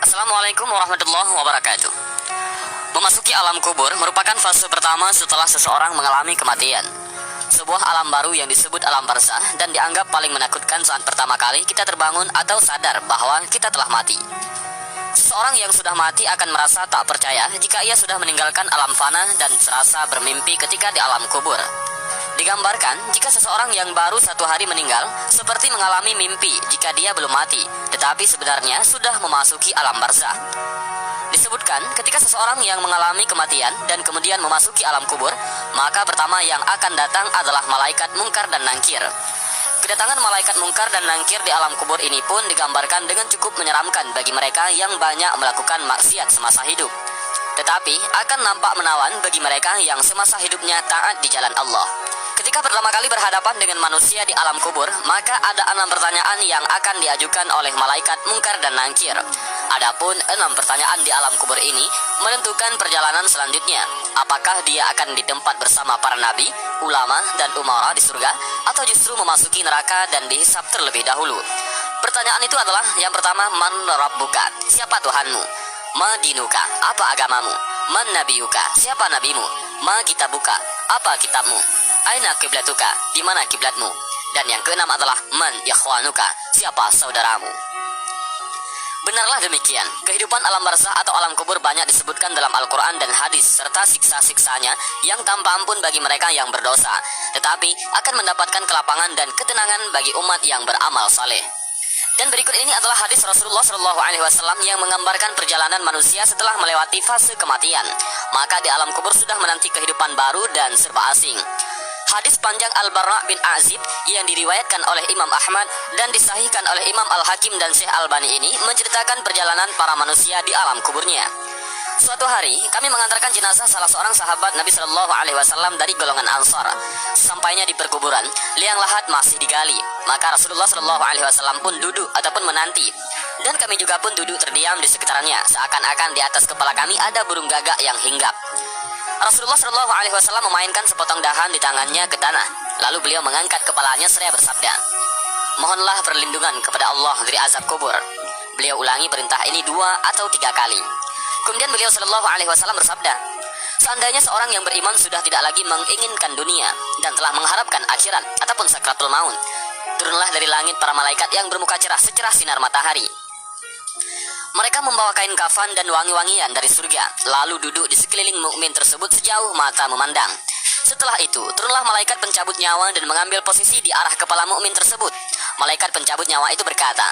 Assalamualaikum warahmatullahi wabarakatuh. Memasuki alam kubur merupakan fase pertama setelah seseorang mengalami kematian. Sebuah alam baru yang disebut alam barzah dan dianggap paling menakutkan saat pertama kali kita terbangun atau sadar bahwa kita telah mati. Seseorang yang sudah mati akan merasa tak percaya jika ia sudah meninggalkan alam fana dan serasa bermimpi ketika di alam kubur. Digambarkan jika seseorang yang baru 1 hari meninggal seperti mengalami mimpi jika dia belum mati, tetapi sebenarnya sudah memasuki alam barzah. Disebutkan ketika seseorang yang mengalami kematian dan kemudian memasuki alam kubur, maka pertama yang akan datang adalah malaikat mungkar dan nangkir. Kedatangan malaikat mungkar dan nangkir di alam kubur ini pun digambarkan dengan cukup menyeramkan bagi mereka yang banyak melakukan maksiat semasa hidup. Tetapi akan nampak menawan bagi mereka yang semasa hidupnya taat di jalan Allah. Ketika pertama kali berhadapan dengan manusia di alam kubur, maka ada 6 pertanyaan yang akan diajukan oleh malaikat mungkar dan nangkir. Adapun 6 pertanyaan di alam kubur ini menentukan perjalanan selanjutnya. Apakah dia akan di tempat bersama para nabi, ulama, dan umara di surga, atau justru memasuki neraka dan dihisab terlebih dahulu? Pertanyaan itu adalah yang pertama, man rabbuka, siapa Tuhanmu? Ma dinuka, apa agamamu? Man nabiyuka, siapa nabimu? Ma kitabuka, apa kitabmu? Aina kiblatuka, di mana kiblatmu? Dan yang keenam adalah man ikhwanuka, siapa saudaramu? Benarlah demikian, kehidupan alam barzah atau alam kubur banyak disebutkan dalam Al-Quran dan hadis, serta siksa-siksanya yang tanpa ampun bagi mereka yang berdosa, tetapi akan mendapatkan kelapangan dan ketenangan bagi umat yang beramal saleh. Dan berikut ini adalah hadis Rasulullah SAW yang menggambarkan perjalanan manusia setelah melewati fase kematian. Maka di alam kubur sudah menanti kehidupan baru dan serba asing. Hadis panjang Al-Barra bin Azib yang diriwayatkan oleh Imam Ahmad dan disahihkan oleh Imam Al-Hakim dan Syekh Albani ini menceritakan perjalanan para manusia di alam kuburnya. Suatu hari kami mengantarkan jenazah salah seorang sahabat Nabi SAW dari golongan Ansar. Sampainya di perkuburan, liang lahat masih digali. Maka Rasulullah SAW pun duduk ataupun menanti. Dan kami juga pun duduk terdiam di sekitarnya, seakan-akan di atas kepala kami ada burung gagak yang hinggap. Rasulullah SAW memainkan sepotong dahan di tangannya ke tanah. Lalu beliau mengangkat kepalanya seraya bersabda, "Mohonlah perlindungan kepada Allah dari azab kubur." Beliau ulangi perintah ini 2 atau 3 kali. Kemudian beliau SAW bersabda, "Seandainya seorang yang beriman sudah tidak lagi menginginkan dunia dan telah mengharapkan akhirat ataupun sakratul maut, turunlah dari langit para malaikat yang bermuka cerah secerah sinar matahari. Mereka membawa kain kafan dan wangi-wangian dari surga, lalu duduk di sekeliling mukmin tersebut sejauh mata memandang. Setelah itu, turunlah malaikat pencabut nyawa dan mengambil posisi di arah kepala mukmin tersebut. Malaikat pencabut nyawa itu berkata,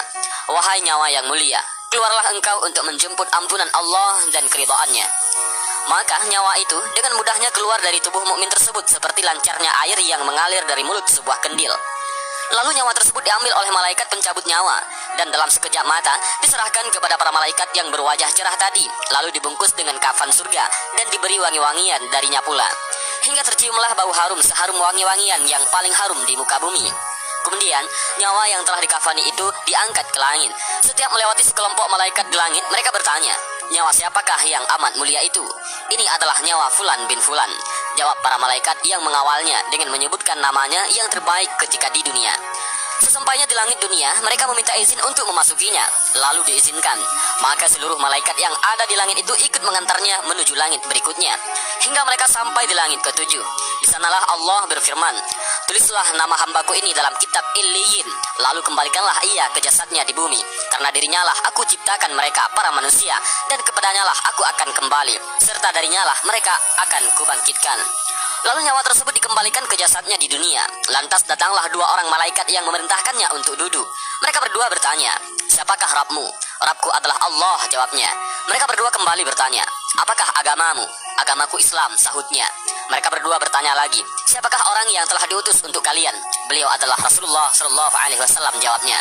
'Wahai nyawa yang mulia, keluarlah engkau untuk menjemput ampunan Allah dan keridhaannya.' Maka nyawa itu dengan mudahnya keluar dari tubuh mukmin tersebut seperti lancarnya air yang mengalir dari mulut sebuah kendil. Lalu nyawa tersebut diambil oleh malaikat pencabut nyawa dan dalam sekejap mata diserahkan kepada para malaikat yang berwajah cerah tadi, lalu dibungkus dengan kafan surga dan diberi wangi-wangian darinya pula, hingga terciumlah bau harum seharum wangi-wangian yang paling harum di muka bumi. Kemudian nyawa yang telah dikafani itu diangkat ke langit. Setiap melewati sekelompok malaikat di langit, mereka bertanya, 'Nyawa siapakah yang amat mulia itu?' 'Ini adalah nyawa Fulan bin Fulan,' jawab para malaikat yang mengawalnya dengan menyebutkan namanya yang terbaik ketika di dunia. Sesampainya di langit dunia, mereka meminta izin untuk memasukinya, lalu diizinkan. Maka seluruh malaikat yang ada di langit itu ikut mengantarnya menuju langit berikutnya, hingga mereka sampai di langit ke-7. Di sanalah Allah berfirman, 'Tulislah nama hambaku ini dalam kitab Illiyin, lalu kembalikanlah ia ke jasadnya di bumi, karena dirinya lah aku ciptakan mereka, para manusia, dan kepadanya lah aku akan kembali, serta darinya lah mereka akan kubangkitkan.' Lalu nyawa tersebut dikembalikan ke jasadnya di dunia. Lantas datanglah 2 orang malaikat yang memerintahkannya untuk duduk. Mereka berdua bertanya, 'Siapakah Rabbmu?' 'Rabbku adalah Allah,' jawabnya. Mereka berdua kembali bertanya, 'Apakah agamamu?' 'Agamaku Islam,' sahutnya. Mereka berdua bertanya lagi, 'Siapakah orang yang telah diutus untuk kalian?' 'Beliau adalah Rasulullah SAW,' jawabnya.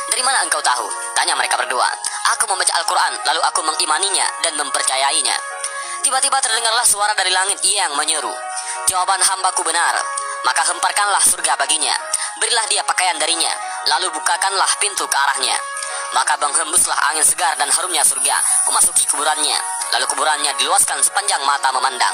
'Dari mana engkau tahu?' tanya mereka berdua. 'Aku membaca Al-Quran, lalu aku mengimaninya dan mempercayainya.' Tiba-tiba terdengarlah suara dari langit yang menyeru, 'Jawaban hambaku benar, maka hemparkanlah surga baginya, berilah dia pakaian darinya, lalu bukakanlah pintu ke arahnya.' Maka menghembuslah angin segar dan harumnya surga memasuki kuburannya, lalu kuburannya diluaskan sepanjang mata memandang.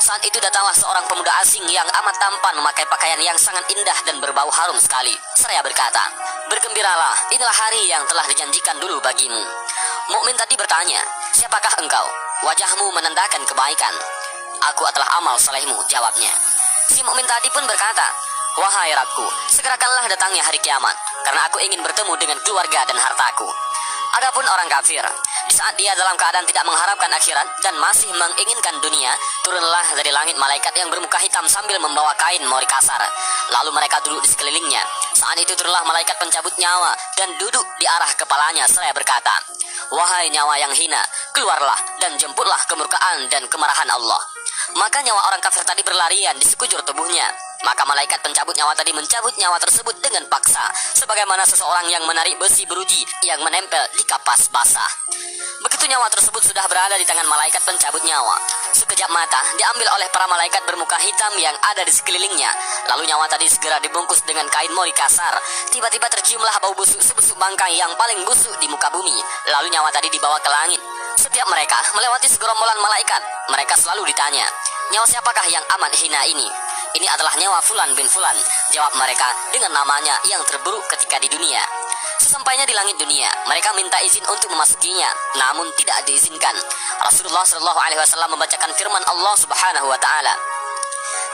Saat itu datanglah seorang pemuda asing yang amat tampan memakai pakaian yang sangat indah dan berbau harum sekali. Seraya berkata, "Bergembiralah, inilah hari yang telah dijanjikan dulu bagimu." Mukmin tadi bertanya, "Siapakah engkau?" "Wajahmu menandakan kebaikan." "Aku adalah amal salehmu," jawabnya. Si mukmin tadi pun berkata, "Wahai Rabbku, segerakanlah datangnya hari kiamat, karena aku ingin bertemu dengan keluarga dan hartaku." Adapun orang kafir, di saat dia dalam keadaan tidak mengharapkan akhirat dan masih menginginkan dunia, turunlah dari langit malaikat yang bermuka hitam sambil membawa kain mori kasar. Lalu mereka duduk di sekelilingnya. Saat itu turunlah malaikat pencabut nyawa dan duduk di arah kepalanya seraya berkata, "Wahai nyawa yang hina, keluarlah dan jemputlah kemurkaan dan kemarahan Allah." Maka nyawa orang kafir tadi berlarian di sekujur tubuhnya. Maka malaikat pencabut nyawa tadi mencabut nyawa tersebut dengan paksa, sebagaimana seseorang yang menarik besi beruji yang menempel di kapas basah. Begitu nyawa tersebut sudah berada di tangan malaikat pencabut nyawa, sekejap mata diambil oleh para malaikat bermuka hitam yang ada di sekelilingnya. Lalu nyawa tadi segera dibungkus dengan kain mori kasar. Tiba-tiba terciumlah bau busuk sebusuk bangkai yang paling busuk di muka bumi. Lalu nyawa tadi dibawa ke langit. Setiap mereka melewati segerombolan malaikat, mereka selalu ditanya, "Nyawa siapakah yang amat hina ini?" "Ini adalah nyawa Fulan bin Fulan," jawab mereka dengan namanya yang terburuk ketika di dunia. Sesampainya di langit dunia, mereka minta izin untuk memasukinya, namun tidak diizinkan. Rasulullah SAW membacakan firman Allah Subhanahu wa Ta'ala,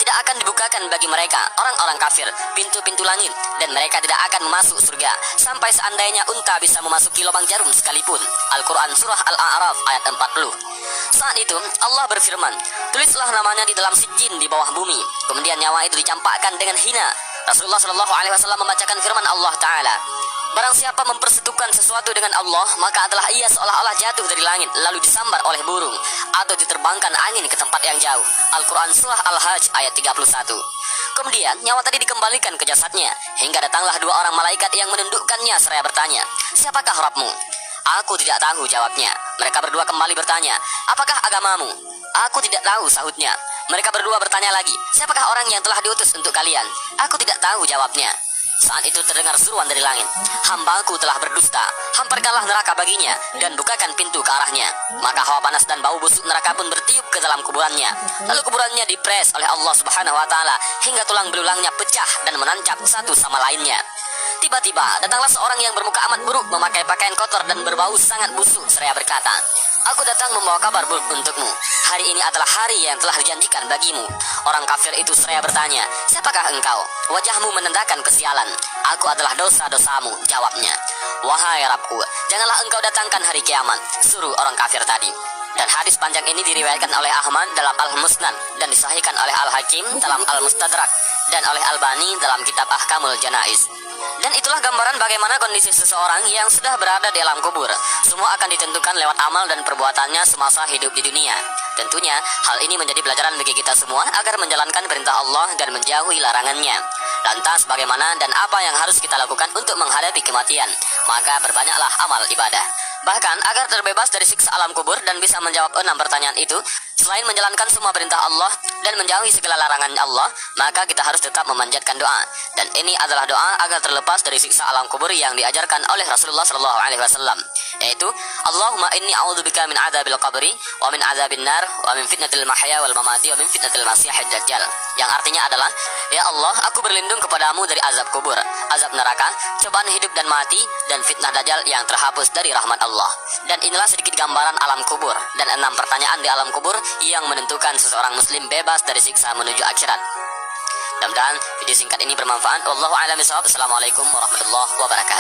"Tidak akan dibukakan bagi mereka, orang-orang kafir, pintu-pintu langit, dan mereka tidak akan masuk surga sampai seandainya unta bisa memasuki lubang jarum sekalipun." Al-Quran Surah Al-A'raf ayat 40. Saat itu Allah berfirman, "Tulislah namanya di dalam sijin di bawah bumi." Kemudian nyawa itu dicampakkan dengan hina. Rasulullah SAW membacakan firman Allah Ta'ala, "Barang siapa mempersekutukan sesuatu dengan Allah, maka adalah ia seolah-olah jatuh dari langit lalu disambar oleh burung atau diterbangkan angin ke tempat yang jauh." Al-Quran Surah Al-Hajj ayat 31. Kemudian nyawa tadi dikembalikan ke jasadnya, hingga datanglah dua orang malaikat yang menundukkannya seraya bertanya, "Siapakah Rabbmu?" "Aku tidak tahu," jawabnya. Mereka berdua kembali bertanya, "Apakah agamamu?" "Aku tidak tahu," sahutnya. Mereka berdua bertanya lagi, "Siapakah orang yang telah diutus untuk kalian?" "Aku tidak tahu," jawabnya. Saat itu terdengar seruan dari langit, "Hambaku telah berdusta, hamparkanlah neraka baginya dan bukakan pintu ke arahnya." Maka hawa panas dan bau busuk neraka pun bertiup ke dalam kuburannya. Lalu kuburannya dipres oleh Allah Subhanahu wa Ta'ala hingga tulang belulangnya pecah dan menancap satu sama lainnya. Tiba-tiba datanglah seorang yang bermuka amat buruk memakai pakaian kotor dan berbau sangat busuk seraya berkata, "Aku datang membawa kabar buruk untukmu. Hari ini adalah hari yang telah dijanjikan bagimu." Orang kafir itu seraya bertanya, "Siapakah engkau?" "Wajahmu menandakan kesialan." "Aku adalah dosa-dosamu," jawabnya. "Wahai Rabbku, janganlah engkau datangkan hari kiamat," suruh orang kafir tadi. Dan hadis panjang ini diriwayatkan oleh Ahmad dalam Al-Musnad dan disahihkan oleh Al-Hakim dalam Al-Mustadrak dan oleh Albani dalam kitab Ahkamul Janaiz. Dan itulah gambaran bagaimana kondisi seseorang yang sudah berada di alam kubur. Semua akan ditentukan lewat amal dan perbuatannya semasa hidup di dunia. Tentunya hal ini menjadi pelajaran bagi kita semua agar menjalankan perintah Allah dan menjauhi larangannya. Lantas bagaimana dan apa yang harus kita lakukan untuk menghadapi kematian? Maka perbanyaklah amal ibadah. Bahkan agar terbebas dari siksa alam kubur dan bisa menjawab 6 pertanyaan itu, selain menjalankan semua perintah Allah dan menjauhi segala larangan Allah, maka kita harus tetap memanjatkan doa. Dan ini adalah doa agar terlepas dari siksa alam kubur yang diajarkan oleh Rasulullah SAW, yaitu, "Allahumma inni a'udzubika min adzabil qabri wa min adzabin nar wa min fitnatil mahya wal mamati wa min fitnatil masiihid dajjal." Yang artinya adalah, "Ya Allah, aku berlindung kepadamu dari azab kubur, azab neraka, cobaan hidup dan mati, dan fitnah dajjal yang terhapus dari rahmat Allah." Dan inilah sedikit gambaran alam kubur dan 6 pertanyaan di alam kubur yang menentukan seseorang muslim bebas dari siksa menuju akhirat. Mudah-mudahan video singkat ini bermanfaat. Wallahu a'lam bishawab. Assalamualaikum warahmatullahi wabarakatuh.